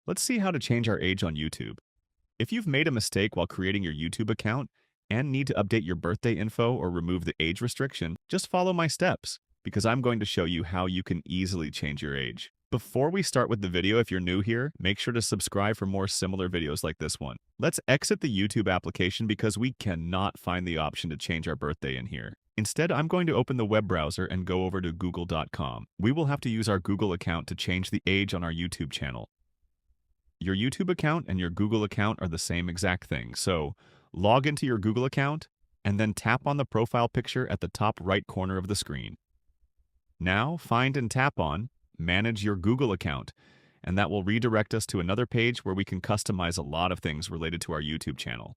Let's see how to change our age on YouTube. If you've made a mistake while creating your YouTube account and need to update your birthday info or remove the age restriction, just follow my steps because I'm going to show you how you can easily change your age. Before we start with the video, if you're new here, make sure to subscribe for more similar videos like this one. Let's exit the YouTube application because we cannot find the option to change our birthday in here. Instead, I'm going to open the web browser and go over to google.com. We will have to use our Google account to change the age on our YouTube channel. Your YouTube account and your Google account are the same exact thing, so log into your Google account and then tap on the profile picture at the top right corner of the screen. Now, find and tap on Manage Your Google Account, and that will redirect us to another page where we can customize a lot of things related to our YouTube channel.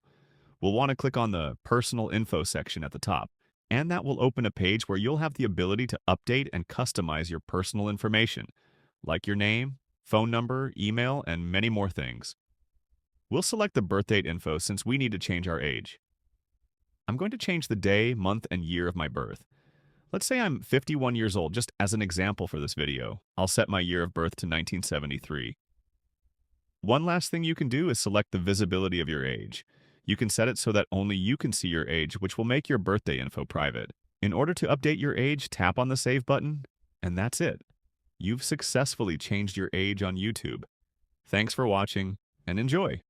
We'll want to click on the Personal Info section at the top, and that will open a page where you'll have the ability to update and customize your personal information, like your name, phone number, email, and many more things. We'll select the birth date info since we need to change our age. I'm going to change the day, month, and year of my birth. Let's say I'm 51 years old, just as an example for this video. I'll set my year of birth to 1973. One last thing you can do is select the visibility of your age. You can set it so that only you can see your age, which will make your birthday info private. In order to update your age, tap on the Save button, and that's it. You've successfully changed your age on YouTube. Thanks for watching, and enjoy!